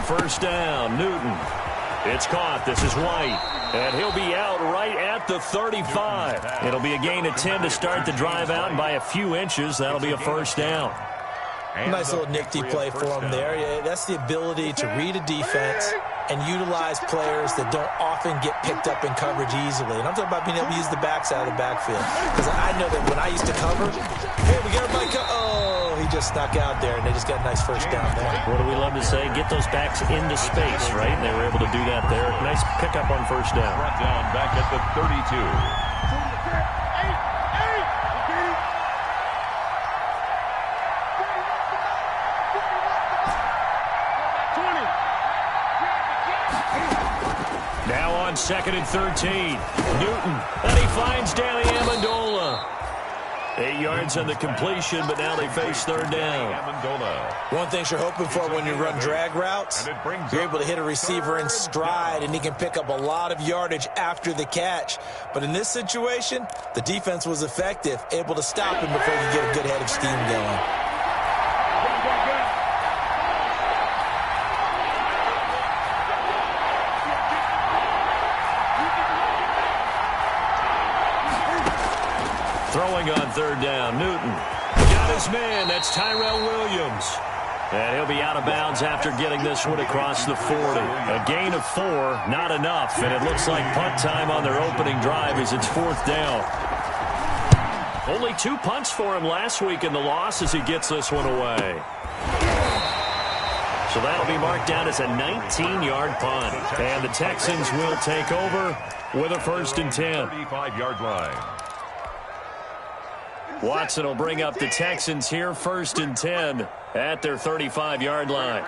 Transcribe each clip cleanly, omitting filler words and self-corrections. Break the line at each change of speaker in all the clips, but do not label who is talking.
first down. Newton. It's caught. This is White. And he'll be out right at the 35. It'll be a gain of 10 to start the drive out, and by a few inches, that'll be a first down.
Nice little nifty play for him there. Yeah, that's the ability to read a defense and utilize players that don't often get picked up in coverage easily. And I'm talking about being able to use the backside of the backfield. Because I know that when I used to cover, hey, we got everybody he just snuck out there, and they just got a nice first down there.
What do we love to say? Get those backs into space, right? And they were able to do that there. Nice pickup on first down.
Brought down back at the 32.
Now on 2nd and 13. Newton. And he finds Danny Amendola. 8 yards on the completion, but now they face third down.
One thing you're hoping for when you run drag routes, you're able to hit a receiver in stride, and he can pick up a lot of yardage after the catch. But in this situation, the defense was effective, able to stop him before he could get a good head of steam going.
Throwing on third down, Newton. Got his man, that's Tyrell Williams. And he'll be out of bounds after getting this one across the 40. A gain of 4, not enough, and it looks like punt time on their opening drive as it's 4th down. Only 2 punts for him last week in the loss as he gets this one away. So that'll be marked down as a 19-yard punt. And the Texans will take over with a 1st and 10.
35-yard line.
Watson will bring up the Texans here, 1st and 10 at their 35-yard line.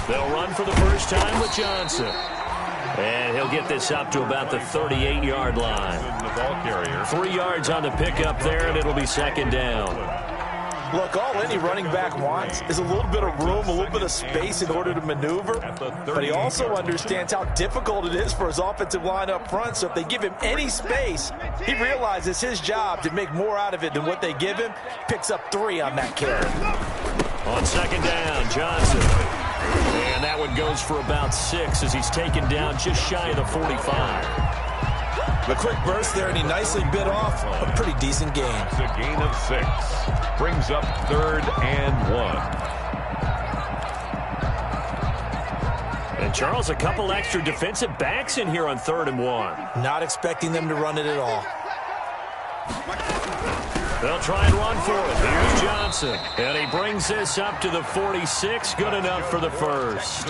They'll run for the first time with Johnson. And he'll get this up to about the 38-yard line. 3 yards on the pickup there, and it'll be 2nd down.
Look, all any running back wants is a little bit of room, a little bit of space in order to maneuver. But he also understands how difficult it is for his offensive line up front. So if they give him any space, he realizes his job to make more out of it than what they give him. Picks up 3 on that carry.
On 2nd down, Johnson. And that one goes for about 6 as he's taken down just shy of the 45.
The quick burst there, and he nicely bit off a pretty decent gain.
It's a gain of 6. Brings up 3rd and 1.
And Charles, a couple extra defensive backs in here on 3rd and 1.
Not expecting them to run it at all.
They'll try and run for it. Here's Johnson. And he brings this up to the 46. Good enough for the first.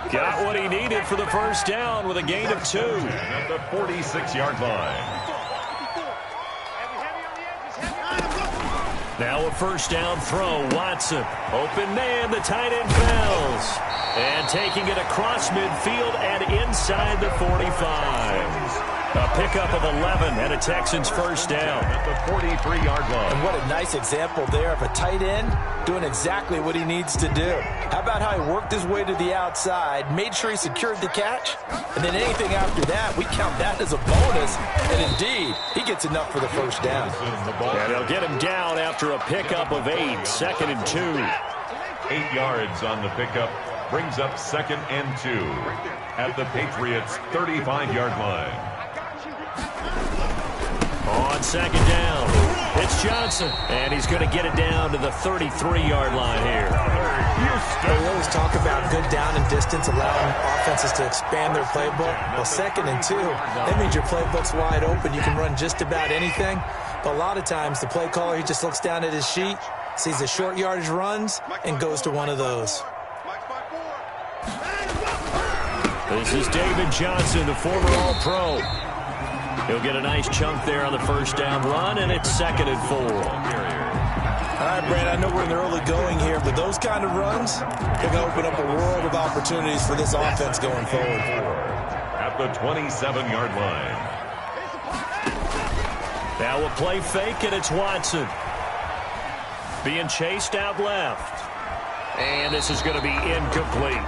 Got what he needed for the first down with a gain of 2.
At the 46-yard line.
Now a first down throw. Watson. Open man. The tight end fails. And taking it across midfield and inside the 45. A pickup of 11 and a Texans first down.
At the 43-yard line.
And what a nice example there of a tight end doing exactly what he needs to do. How about how he worked his way to the outside, made sure he secured the catch, and then anything after that, we count that as a bonus. And indeed, he gets enough for the first down.
And they'll get him down after a pickup of 8, 2nd and 2.
8 yards on the pickup. Brings up 2nd and 2 at the Patriots' 35-yard line.
On 2nd down, it's Johnson, and he's going to get it down to the 33-yard line here.
We always talk about good down and distance, allowing offenses to expand their playbook. Well, 2nd and 2, that means your playbook's wide open. You can run just about anything. But a lot of times, the play caller, he just looks down at his sheet, sees the short yardage runs, and goes to one of those.
This is David Johnson, the former All-Pro. He'll get a nice chunk there on the first down run, and it's 2nd and 4.
All right, Brad, I know we're in the early going here, but those kind of runs, they're going to open up a world of opportunities for this offense going forward.
At the 27-yard line.
Now a play fake, and it's Watson. Being chased out left. And this is going to be incomplete.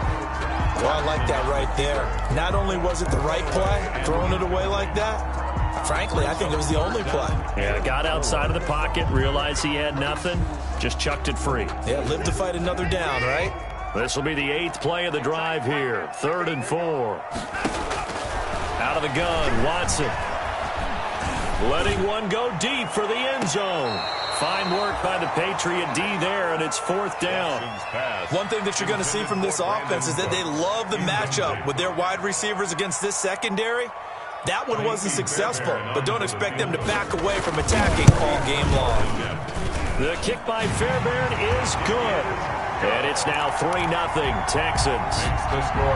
Well, I like that right there. Not only was it the right play, throwing it away like that, frankly, I think it was the only play.
Yeah, got outside of the pocket, realized he had nothing, just chucked it free.
Yeah, live to fight another down, right?
This will be the 8th play of the drive here. 3rd and 4. Out of the gun, Watson. Letting one go deep for the end zone. Fine work by the Patriot D there, and it's 4th down.
One thing that you're going to see from this offense is that they love the matchup with their wide receivers against this secondary. That one wasn't successful, but don't expect them to back away from attacking all game long.
The kick by Fairbairn is good. And it's now 3-0 Texans.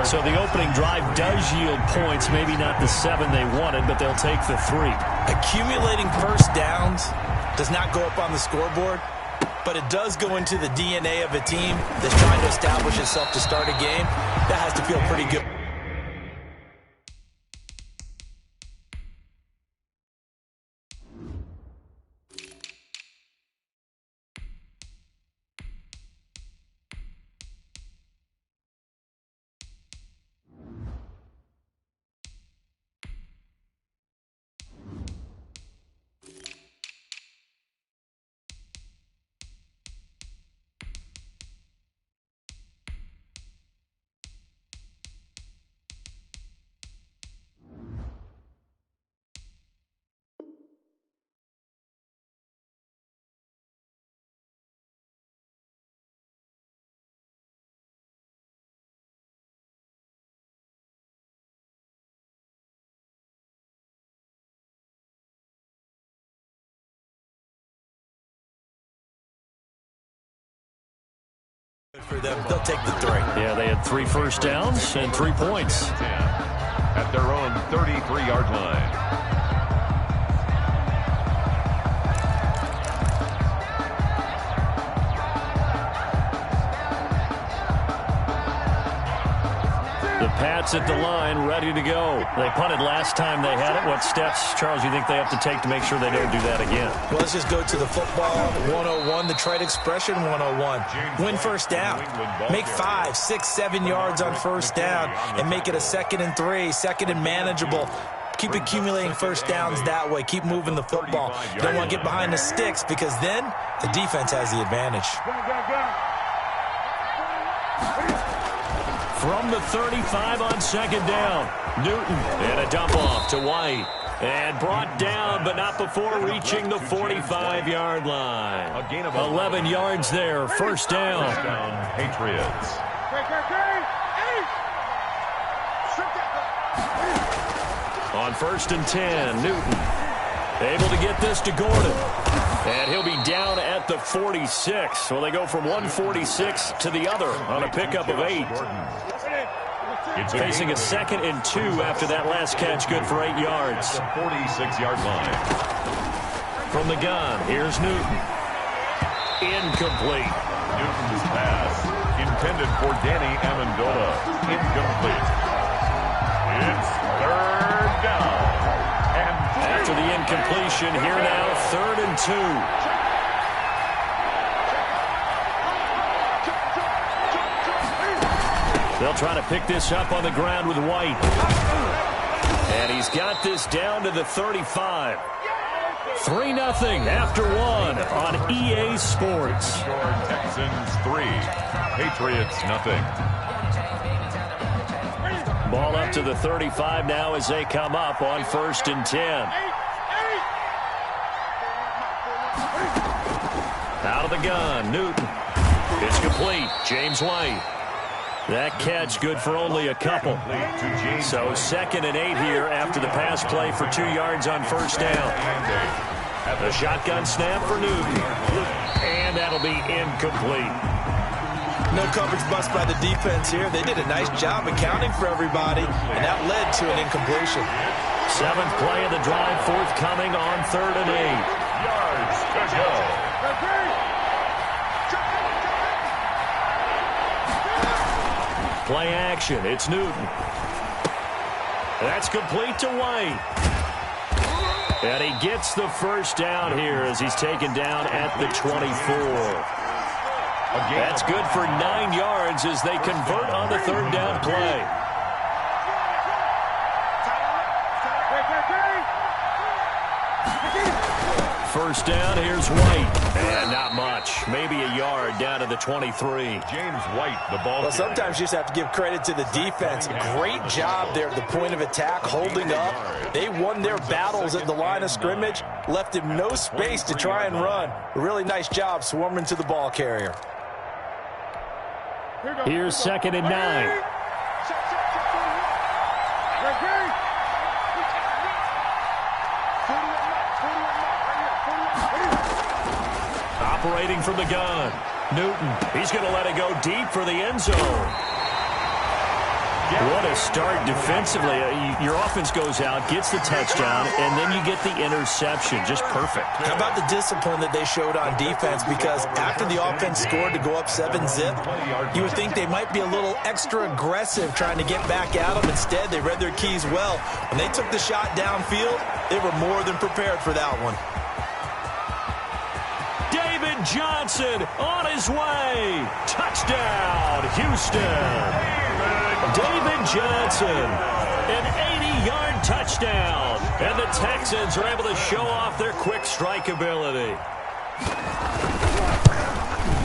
So the opening drive does yield points, maybe not the 7 they wanted, but they'll take the 3.
Accumulating first downs does not go up on the scoreboard, but it does go into the DNA of a team that's trying to establish itself to start a game. That has to feel pretty good. For them, they'll take the 3.
Yeah, they had 3 first downs and 3 points.
At their own 33-yard line.
The Pats at the line, ready to go. They punted last time they had it. What steps, Charles, you think they have to take to make sure they don't do that again?
Well, let's just go to the football 101, the trade expression 101. Win first down. Make 5, 6, 7 yards on first down and make it a 2nd and 3, 2nd and manageable. Keep accumulating first downs that way. Keep moving the football. You don't want to get behind the sticks because then the defense has the advantage.
From the 35 on 2nd down, Newton and a dump off to White. And brought down, but not before reaching the 45-yard line. 11 yards there, first down.
Patriots.
On 1st and 10, Newton able to get this to Gordon. And he'll be down at the 46. Well, they go from 146 to the other on a pickup of 8. Facing a 2nd and 2 after that last catch, good for 8 yards.
46-yard line.
From the gun, here's Newton. Incomplete.
Newton's pass intended for Danny Amendola. Incomplete. It's 3rd down. And
after the incompletion, here now, 3rd and 2. They'll try to pick this up on the ground with White. And he's got this down to the 35. 3-0 after 1 on EA Sports.
Texans 3, Patriots nothing.
Ball up to the 35 now as they come up on 1st and 10. Out of the gun, Newton. It's complete. James White. That catch good for only a couple. So 2nd and 8 here after the pass play for 2 yards on first down. The shotgun snap for Newton. And that'll be incomplete.
No coverage bust by the defense here. They did a nice job accounting for everybody, and that led to an incompletion.
7th play of the drive, forthcoming on 3rd and 8.
Yards to go.
Play action. It's Newton. That's complete to White. And he gets the first down here as he's taken down at the 24. That's good for 9 yards as they convert on the 3rd down play. first down. Here's White. And not much. Maybe a yard down to the 23.
James White, the ball.
Well, sometimes you just have to give credit to the defense. Great job there at the point of attack, holding up. They won their battles at the line of scrimmage, left him no space to try and run. A really nice job swarming to the ball carrier.
Here's 2nd and 9. Operating from the gun. Newton. He's going to let it go deep for the end zone. What a start defensively. Your offense goes out, gets the touchdown, and then you get the interception. Just perfect.
How about the discipline that they showed on defense? Because after the offense scored to go up 7-zip, you would think they might be a little extra aggressive trying to get back at them. Instead, they read their keys well. When they took the shot downfield, they were more than prepared for that one.
David Johnson on his way. Touchdown, Houston. David Johnson, an 80-yard touchdown. And the Texans are able to show off their quick strike ability.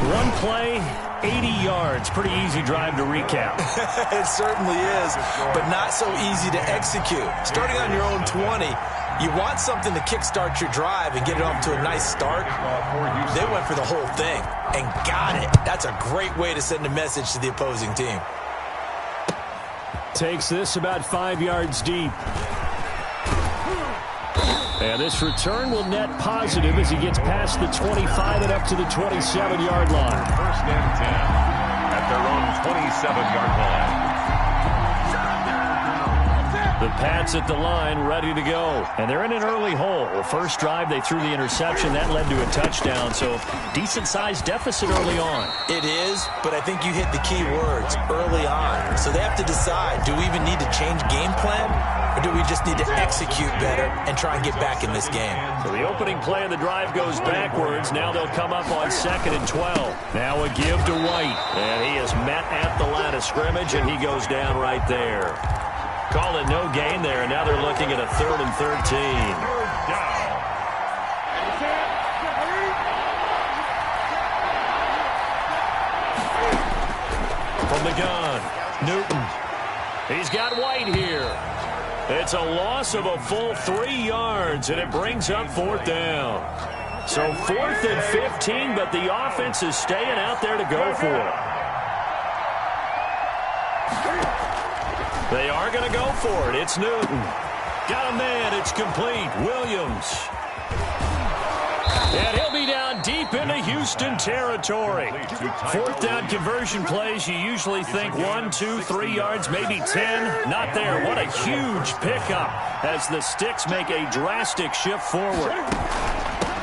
One play, 80 yards. Pretty easy drive to recap.
It certainly is, but not so easy to execute. Starting on your own 20, you want something to kickstart your drive and get it off to a nice start. They went for the whole thing and got it. That's a great way to send a message to the opposing team.
Takes this about 5 yards deep. And this return will net positive as he gets past the 25 and up to the 27-yard line.
First and 10 at their own 27-yard line.
The Pats at the line, ready to go. And they're in an early hole. First drive, they threw the interception. That led to a touchdown, so decent-sized deficit early on.
It is, but I think you hit the key words, early on. So they have to decide, do we even need to change game plan, or do we just need to execute better and try and get back in this game?
So the opening play of the drive goes backwards. Now they'll come up on 2nd and 12. Now a give to White. And he is met at the line of scrimmage, and he goes down right there. Call it no gain there, and now they're looking at a 3rd and 13. From the gun, Newton. He's got White here. It's a loss of a full 3 yards, and it brings up 4th down. So 4th and 15, but the offense is staying out there to go for it. They are going to go for it. It's Newton. Got a man. It's complete. Williams. And he'll be down deep into Houston territory. 4th down conversion plays, you usually think 1, 2, 3 yards, maybe 10. Not there. What a huge pickup as the Sticks make a drastic shift forward.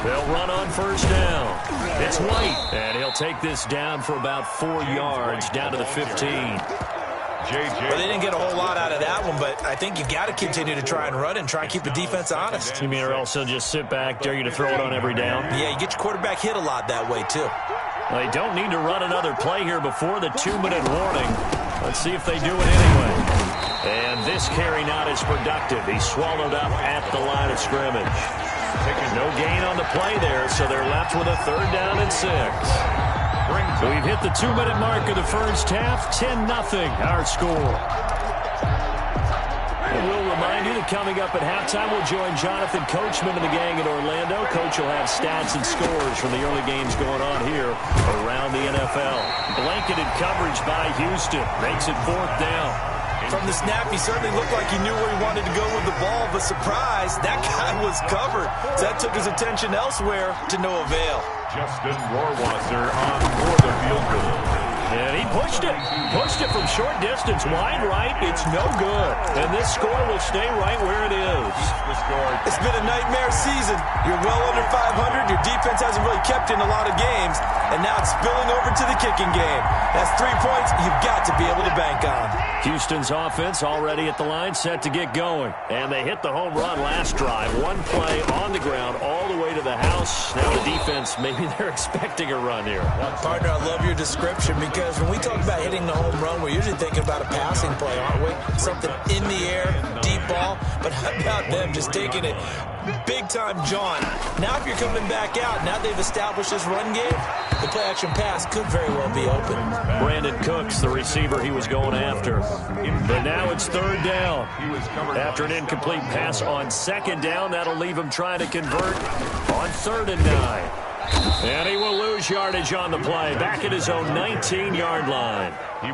They'll run on first down. It's White. And he'll take this down for about 4 yards, down to the 15.
Well, they didn't get a whole lot out of that one, but I think you got to continue to try and run and try and keep the defense honest.
You mean or else they'll just sit back, dare you to throw it on every down?
Yeah, you get your quarterback hit a lot that way, too.
They don't need to run another play here before the 2-minute warning. Let's see if they do it anyway. And this carry not as productive. He's swallowed up at the line of scrimmage. No gain on the play there, so they're left with a 3rd down and 6. So we've hit the 2-minute mark of the first half. 10-0 our score. And we'll remind you that coming up at halftime, we'll join Jonathan Coachman and the gang in Orlando. Coach will have stats and scores from the early games going on here around the NFL. Blanketed coverage by Houston. Makes it 4th down.
From the snap, he certainly looked like he knew where he wanted to go with the ball, but surprise, that guy was covered. So that took his attention elsewhere to no avail.
Justin Rohrwasser on for the field goal.
And he pushed it. Pushed it from short distance. Wide right. It's no good. And this score will stay right where it is.
It's been a nightmare season. You're well under 500. Your defense hasn't really kept in a lot of games. And now it's spilling over to the kicking game. That's 3 points you've got to be able to bank on.
Houston's offense already at the line, set to get going. And they hit the home run last drive. One play on the ground all the way to the house. Now the defense, maybe they're expecting a run here.
Partner, I love your description because because when we talk about hitting the home run, we're usually thinking about a passing play, aren't we? Something in the air, deep ball. But how about them just taking it big-time jaunt? Now if you're coming back out, now they've established this run game, the play-action pass could very well be open.
Brandon Cooks, the receiver he was going after. But now it's third down. After an incomplete pass on second down, that'll leave him trying to convert on 3rd and 9. And he will lose yardage on the play, back at his own 19-yard line. He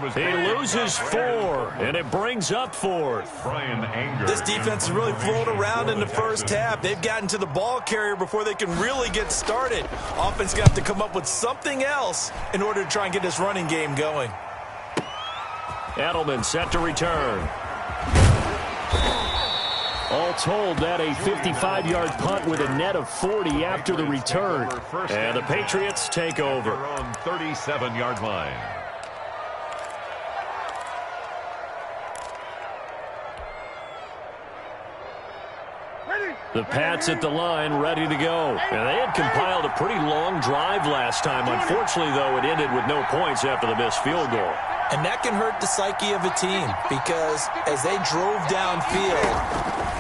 loses 4, and it brings up 4th.
This defense has really flown around in the first half. They've gotten to the ball carrier before they can really get started. Offense got to come up with something else in order to try and get this running game going.
Edelman set to return. All told, that a 55-yard punt with a net of 40 after the return. And the Patriots take over.
On 37-yard line.
The Pats at the line, ready to go. And they had compiled a pretty long drive last time. Unfortunately, though, it ended with no points after the missed field goal.
And that can hurt the psyche of a team because as they drove downfield,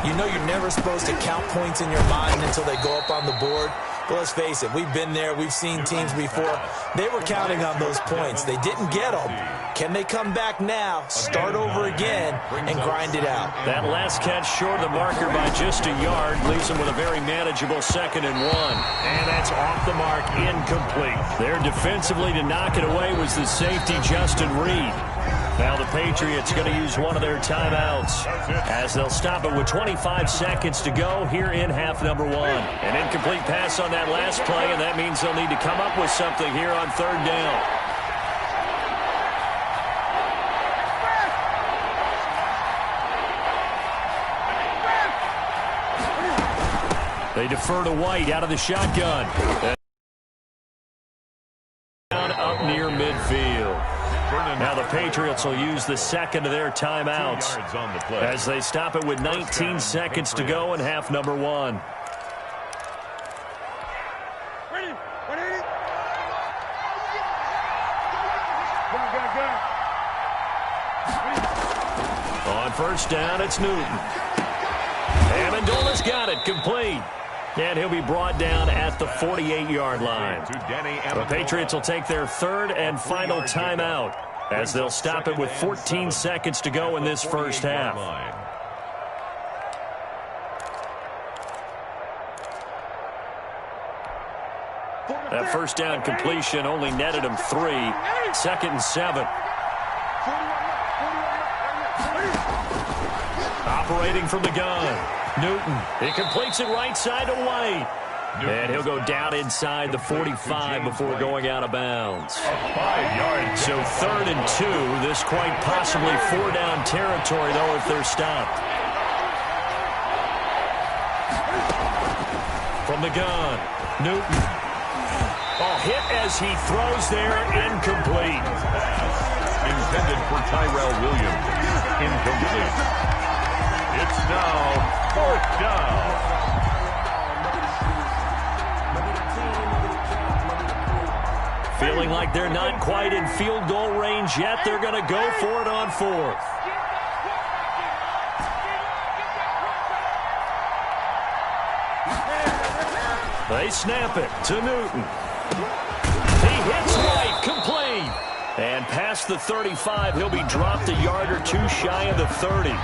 you know you're never supposed to count points in your mind until they go up on the board. But let's face it, we've been there. We've seen teams before. They were counting on those points. They didn't get them. Can they come back now, start over again, and grind it out?
That last catch short of the marker by just a yard leaves them with a very manageable 2nd and 1. And that's off the mark, incomplete. There defensively to knock it away was the safety, Justin Reed. Now the Patriots going to use one of their timeouts as they'll stop it with 25 seconds to go here in half number 1. An incomplete pass on that last play, and that means they'll need to come up with something here on 3rd down. They defer to White out of the shotgun. Down up near midfield. Now the Patriots will use the 2nd of their timeouts as they stop it with 19 seconds to go in half number 1. On 1st down, it's Newton. Amendola's got it, complete. And he'll be brought down at the 48-yard line. The Patriots will take their 3rd and final timeout as they'll stop it with 14 seconds to go in this first half. That 1st down completion only netted him 3. 2nd and 7. Operating from the gun. Newton, he completes it right side to White. And he'll go down inside the 45 before going out of bounds.
5 yards.
So 3rd and 2. This quite possibly 4-down territory, though, if they're stopped. From the gun, Newton. Oh, hit as he throws there, incomplete.
Intended for Tyrell Williams. Incomplete. It's now 4th down.
Feeling like they're not quite in field goal range yet. They're going to go for it on 4th. They snap it to Newton. He hits White, complete. And past the 35, he'll be dropped a yard or 2 shy of the 30.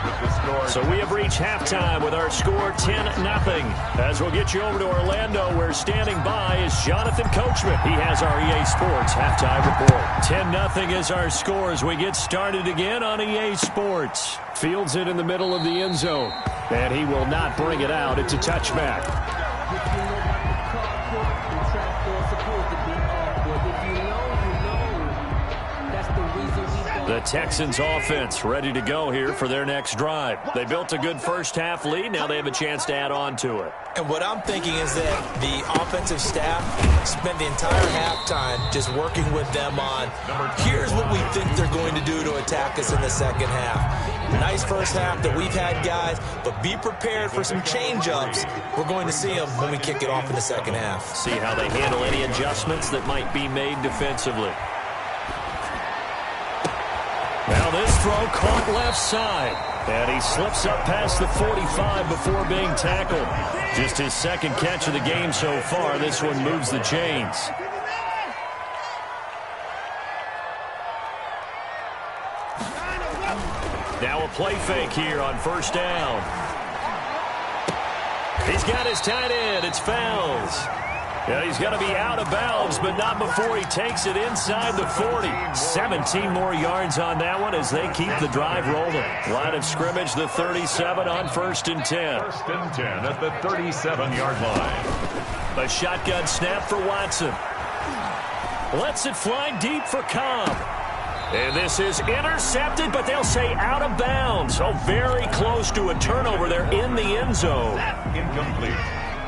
So we have reached halftime with our score 10-0. As we'll get you over to Orlando, where standing by is Jonathan Coachman. He has our EA Sports halftime report. 10-0 is our score as we get started again on EA Sports. Fields it in the middle of the end zone. And he will not bring it out. It's a touchback. The Texans offense ready to go here for their next drive. They built a good first half lead. Now they have a chance to add on to it.
And what I'm thinking is that the offensive staff spent the entire halftime just working with them on, here's what we think they're going to do to attack us in the second half. Nice first half that we've had, guys, but be prepared for some change-ups. We're going to see them when we kick it off in the second half.
See how they handle any adjustments that might be made defensively. throw caught left side. And he slips up past the 45 before being tackled. Just his second catch of the game so far. This one moves the chains. Now a play fake here on first down. He's got his tight end. It's Fells. Yeah, he's going to be out of bounds, but not before he takes it inside the 40. 17 more yards on that one as they keep the drive rolling. Line of scrimmage, the 37 on 1st and 10.
1st and 10 at the 37-yard line.
A shotgun snap for Watson. Lets it fly deep for Cobb. And this is intercepted, but they'll say out of bounds. Oh, very close to a turnover there in the end zone.
Incomplete.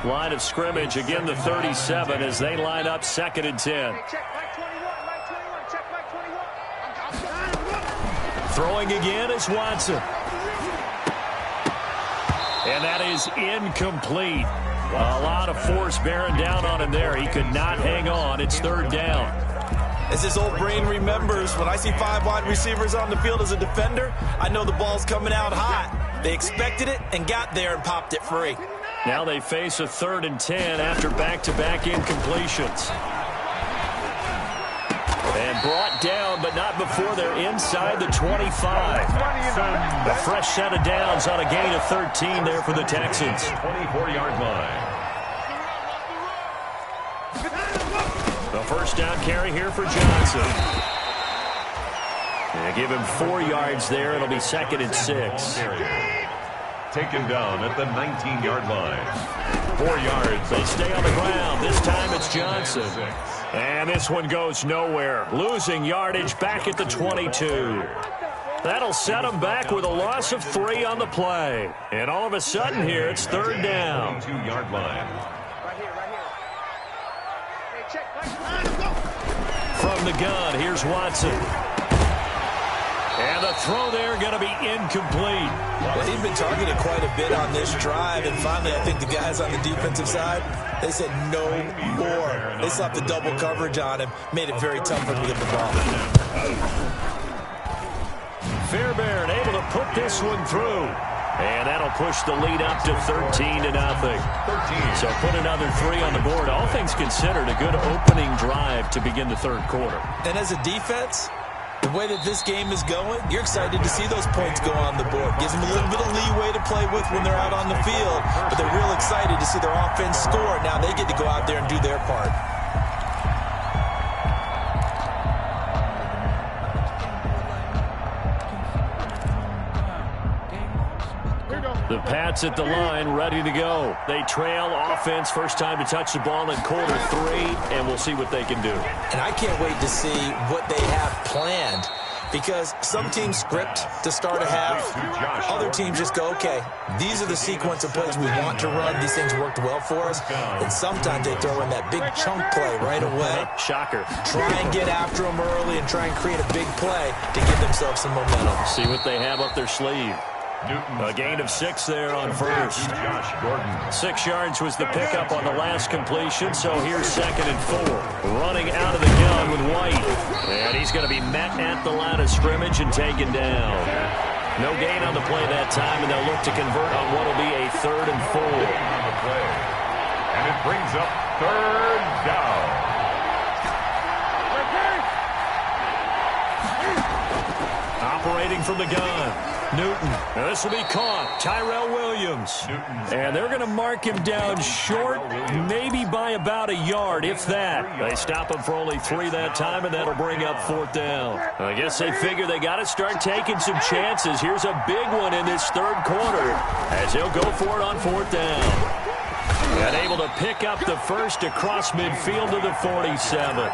Line of scrimmage, again the 37 as they line up 2nd and 10. Throwing again is Watson. And that is incomplete. A lot of force bearing down on him there. He could not hang on. It's 3rd down.
As his old brain remembers, when I see 5 wide receivers on the field as a defender, I know the ball's coming out hot. They expected it and got there and popped it free.
Now they face a 3rd and 10 after back-to-back incompletions. And brought down, but not before they're inside the 25. A fresh set of downs on a gain of 13 there for the Texans.
24-yard line.
The first down carry here for Johnson. And give him 4 yards there. It'll be 2nd and 6.
Taken down at the 19-yard line. 4 yards.
They stay on the ground. This time it's Johnson. And this one goes nowhere. Losing yardage back at the 22. That'll set them back with a loss of 3 on the play. And all of a sudden here, it's 3rd down.
22-yard line.
From the gun, here's Watson. And the throw there going to be incomplete.
Well, he's been targeted quite a bit on this drive, and finally I think the guys on the defensive side, they said no more. They slapped the double coverage on him, made it very tough for him to get the ball.
Fairbairn able to put this one through. And that'll push the lead up to 13-0. So put another 3 on the board. All things considered, a good opening drive to begin the 3rd quarter.
And as a defense, the way that this game is going, you're excited to see those points go on the board. Gives them a little bit of leeway to play with when they're out on the field, but they're real excited to see their offense score. Now they get to go out there and do their part.
The Pats at the line, ready to go. They trail offense, first time to touch the ball in quarter 3, and we'll see what they can do.
And I can't wait to see what they have planned, because some teams script to start a half. Other teams just go, okay, these are the sequence of plays we want to run. These things worked well for us. And sometimes they throw in that big chunk play right away.
Shocker.
Try and get after them early and try and create a big play to give themselves some momentum.
See what they have up their sleeve. A gain of 6 there on first. 6 yards was the pickup on the last completion, so here's 2nd and 4. Running out of the gun with White. And he's going to be met at the line of scrimmage and taken down. No gain on the play that time, and they'll look to convert on what will be a 3rd and 4.
On the play. And it brings up 3rd down.
Operating from the gun. Newton. Now this will be caught. Tyrell Williams. And they're going to mark him down short, maybe by about a yard, if that. They stop him for only 3 that time, and that'll bring up 4th down. I guess they figure they got to start taking some chances. Here's a big one in this 3rd quarter as he'll go for it on 4th down. And able to pick up the first across midfield to the 47.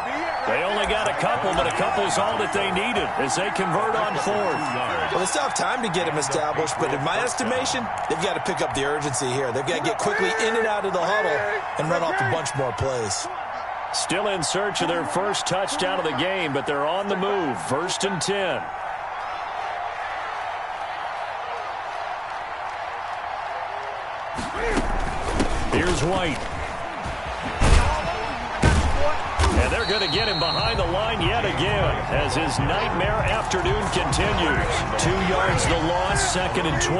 They only got a couple, but a couple's all that they needed as they convert on 4th.
Well, they still have time to get him established, but in my estimation, they've got to pick up the urgency here. They've got to get quickly in and out of the huddle and run off a bunch more plays.
Still in search of their first touchdown of the game, but they're on the move. 1st and 10. Here's White. And they're going to get him behind the line yet again as his nightmare afternoon continues. 2 yards the loss, 2nd and 12.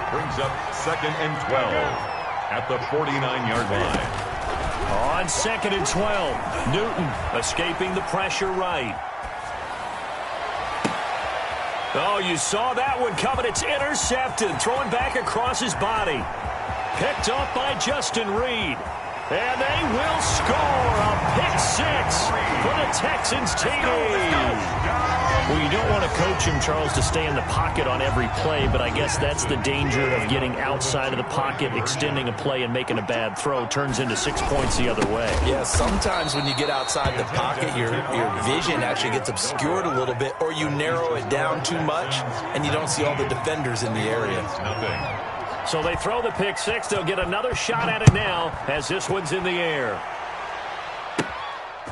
Brings up 2nd and 12 at the 49-yard line.
On 2nd and 12, Newton escaping the pressure right. Oh, you saw that one coming. It's intercepted. Throwing back across his body. Picked off by Justin Reed. And they will score a pick 6 for the Texans TD. Well, you don't want to coach him, Charles, to stay in the pocket on every play, but I guess that's the danger of getting outside of the pocket, extending a play and making a bad throw. Turns into 6 points the other way.
Yeah, sometimes when you get outside the pocket, your vision actually gets obscured a little bit, or you narrow it down too much, and you don't see all the defenders in the area.
So they throw the pick 6. They'll get another shot at it now as this one's in the air.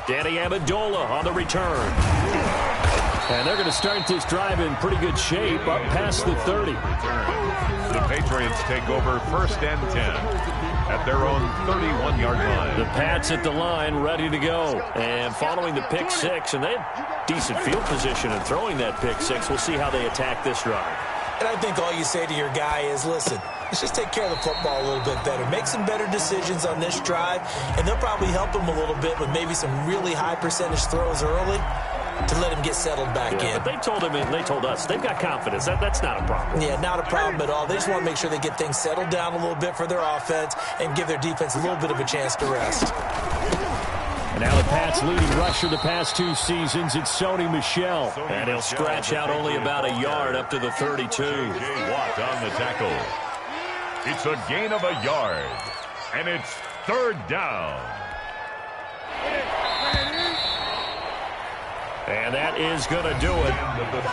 Danny Amendola on the return. And they're going to start this drive in pretty good shape up past the 30.
The Patriots take over 1st and 10 at their own 31-yard line.
The Pats at the line ready to go. And following the pick 6, and they have decent field position in throwing that pick 6. We'll see how they attack this drive.
And I think all you say to your guy is, listen, let's just take care of the football a little bit better. Make some better decisions on this drive, and they'll probably help him a little bit with maybe some really high percentage throws early to let him get settled back in.
But they told him and they told us they've got confidence. That's not a problem.
Yeah, not a problem at all. They just want to make sure they get things settled down a little bit for their offense and give their defense a little bit of a chance to rest.
And now the Pats' leading rusher the past 2 seasons, it's Sony Michel. And he'll scratch out only about a yard up to the 32.
J. Watt on the tackle. It's a gain of a yard, and it's 3rd down.
And that is going to do it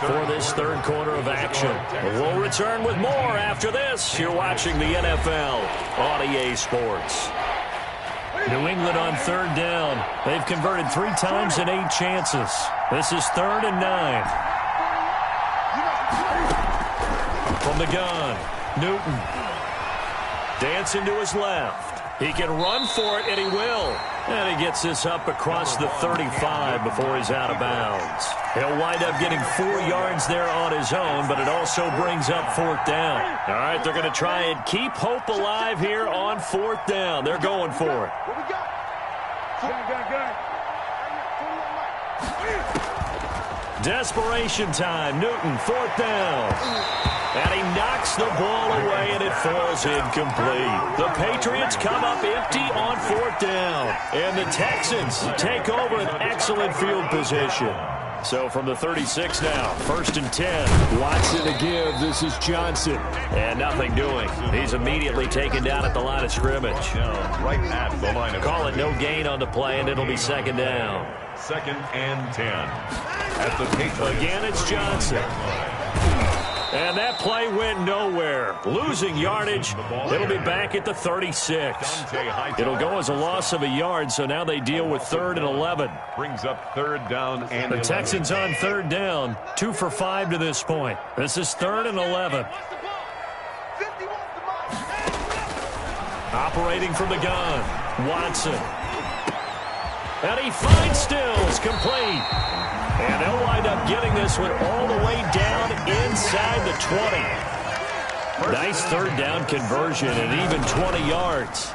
for this 3rd quarter of action. We'll return with more after this. You're watching the NFL on EA Sports. New England on 3rd down. They've converted 3 times in 8 chances. This is 3rd and 9. From the gun, Newton. Dancing to his left. He can run for it, and he will. And he gets this up across the 35 before he's out of bounds. He'll wind up getting 4 yards there on his own, but it also brings up 4th down. All right, they're going to try and keep hope alive here on 4th down. They're going for it. Desperation time. Newton, 4th down. And he knocks the ball away, and it falls incomplete. The Patriots come up empty on 4th down. And the Texans take over an excellent field position. So from the 36 now, 1st and 10. Watson to give. This is Johnson. And nothing doing. He's immediately taken down at the line of scrimmage.
Right at the line of
Call it no gain on the play, and it'll be 2nd down.
2nd and 10 at the Patriots.
Again, it's Johnson. And that play went nowhere. Losing yardage. It'll be back at the 36. It'll go as a loss of a yard, so now they deal with 3rd and 11.
Brings up 3rd down and
the Texans on 3rd down. 2 for 5 to this point. This is 3rd and 11. Operating from the gun, Watson. And he finds Stills, complete. And they'll wind up getting this one all the way down inside the 20. Nice 3rd down conversion and even 20 yards.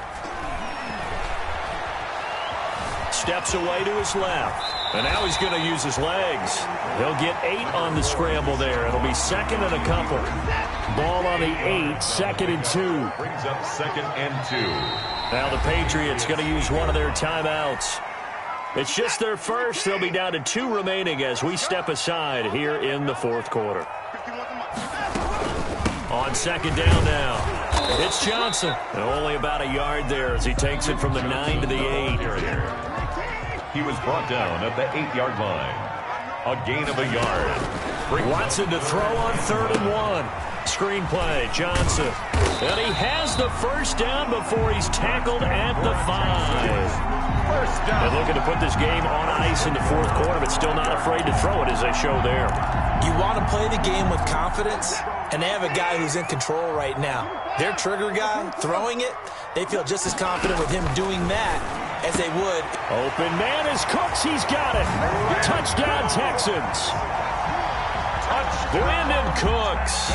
Steps away to his left. And now he's going to use his legs. He'll get 8 on the scramble there. It'll be 2nd and a couple. Ball on the 8, 2nd and 2.
Brings up 2nd and 2.
Now the Patriots going to use one of their timeouts. It's just their first. They'll be down to 2 remaining as we step aside here in the 4th quarter. On 2nd down now, it's Johnson. And only about a yard there as he takes it from the 9 to the 8.
He was brought down at the 8-yard line. A gain of a yard.
Watson to throw on 3rd and 1. Screen play, Johnson. And he has the 1st down before he's tackled at the 5. They're looking to put this game on ice in the 4th quarter, but still not afraid to throw it as they show there.
You want to play the game with confidence, and they have a guy who's in control right now. Their trigger guy, throwing it, they feel just as confident with him doing that as they would.
Open man is Cooks. He's got it. Touchdown, Texans. Brandon Cooks,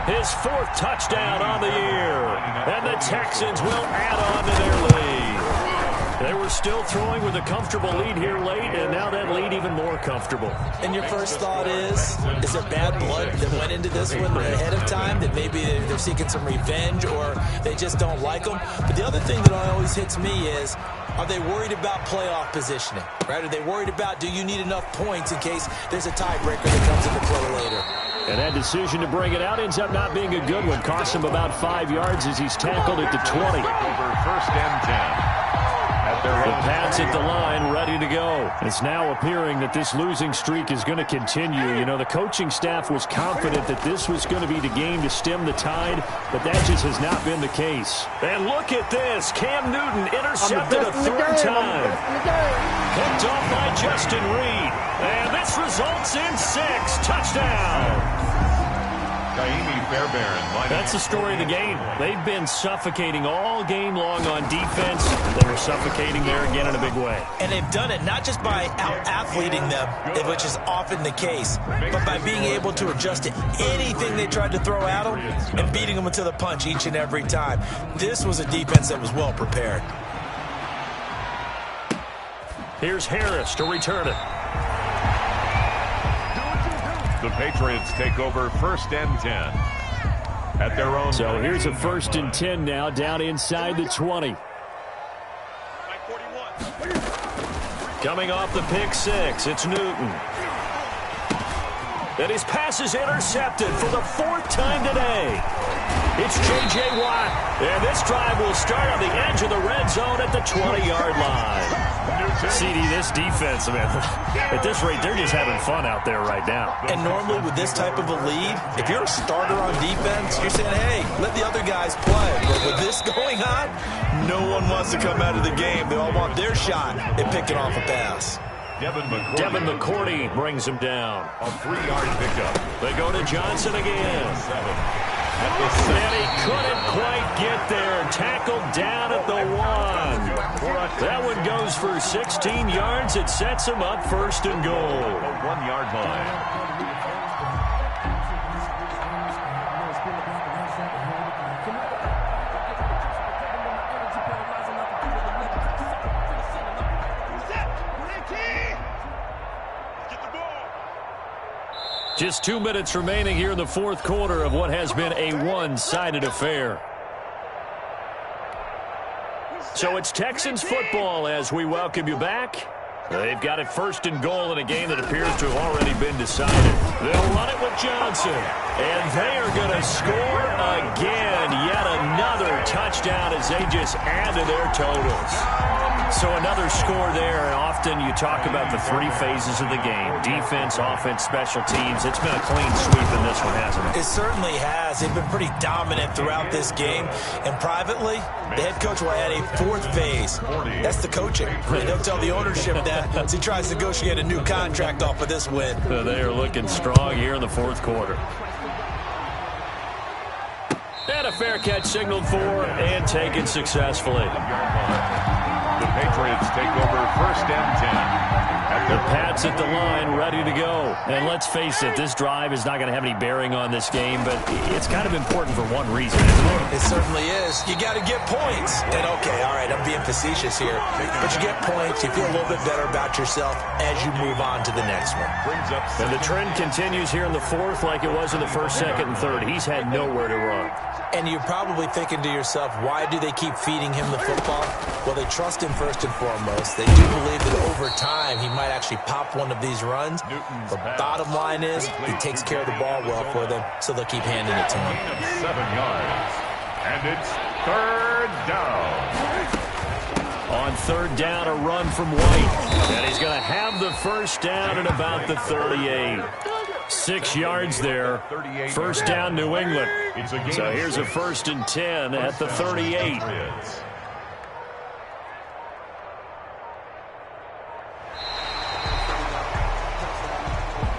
his 4th touchdown on the year. And the Texans will add on to their lead. They were still throwing with a comfortable lead here late, and now that lead even more comfortable.
And your first thought is there bad blood that went into this one ahead of time, that maybe they're seeking some revenge or they just don't like them? But the other thing that always hits me is, are they worried about playoff positioning? Right? Are they worried about, do you need enough points in case there's a tiebreaker that comes into play later?
And that decision to bring it out ends up not being a good one. Costs him about 5 yards as he's tackled at the 20.
Over first and 10.
The Pats at the line, ready to go. It's now appearing that this losing streak is going to continue. You know, the coaching staff was confident that this was going to be the game to stem the tide, but that just has not been the case. And look at this. Cam Newton intercepted a 3rd time. Picked off by Justin Reed. And this results in 6. Touchdown. That's the story of the game. They've been suffocating all game long on defense. They were suffocating there again in a big way.
And they've done it not just by out-athleting them, which is often the case, but by being able to adjust to anything they tried to throw at them and beating them to the punch each and every time. This was a defense that was well prepared.
Here's Harris to return it.
The Patriots take over first and 10 at their own.
So here's a 1st and 10 now, down inside the 20. Coming off the pick 6, it's Newton. And his pass is intercepted for the 4th time today. It's J.J. Watt. And this drive will start on the edge of the red zone at the 20-yard line. CD, this defense, man, at this rate, they're just having fun out there right now.
And normally with this type of a lead, if you're a starter on defense, you're saying, hey, let the other guys play. But with this going on, no one wants to come out of the game. They all want their shot at picking off a pass.
Devin McCourty brings him down.
A 3-yard pickup.
They go to Johnson again. And he couldn't quite get there. Tackled down at the 1. That one goes for 16 yards. It sets him up 1st and goal.
1-yard line.
Just 2 minutes remaining here in the 4th quarter of what has been a one-sided affair. So it's Texans football as we welcome you back. They've got it 1st and goal in a game that appears to have already been decided. They'll run it with Johnson. And they are going to score again. Yet another touchdown as they just add to their totals. So another score there, and often you talk about the 3 phases of the game. Defense, offense, special teams. It's been a clean sweep in this one, hasn't it?
It certainly has. They've been pretty dominant throughout this game. And privately, the head coach will add a 4th phase. That's the coaching. They'll tell the ownership that as he tries to negotiate a new contract off of this win.
They are looking strong here in the 4th quarter. And a fair catch signaled for and taken successfully.
The Patriots take over 1st and 10.
The Pats at the line, ready to go. And let's face it, this drive is not going to have any bearing on this game, but it's kind of important for one reason, isn't it?
It certainly is. You got to get points. And okay, all right, I'm being facetious here, but you get points, you feel a little bit better about yourself as you move on to the next one.
And the trend continues here in the 4th like it was in the 1st, 2nd, and 3rd. He's had nowhere to run.
And you're probably thinking to yourself, why do they keep feeding him the football? Well, they trust him first and foremost. They do believe that over time he might actually pop one of these runs. The bottom line is he takes care of the ball well for them, so they'll keep handing it to him.
7 yards. And it's 3rd down.
On 3rd down, a run from White. And he's going to have the 1st down at about the 38. 6 yards there. 1st down, New England. So here's a 1st and 10 at the 38.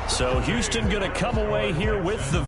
So Houston going to come away here with the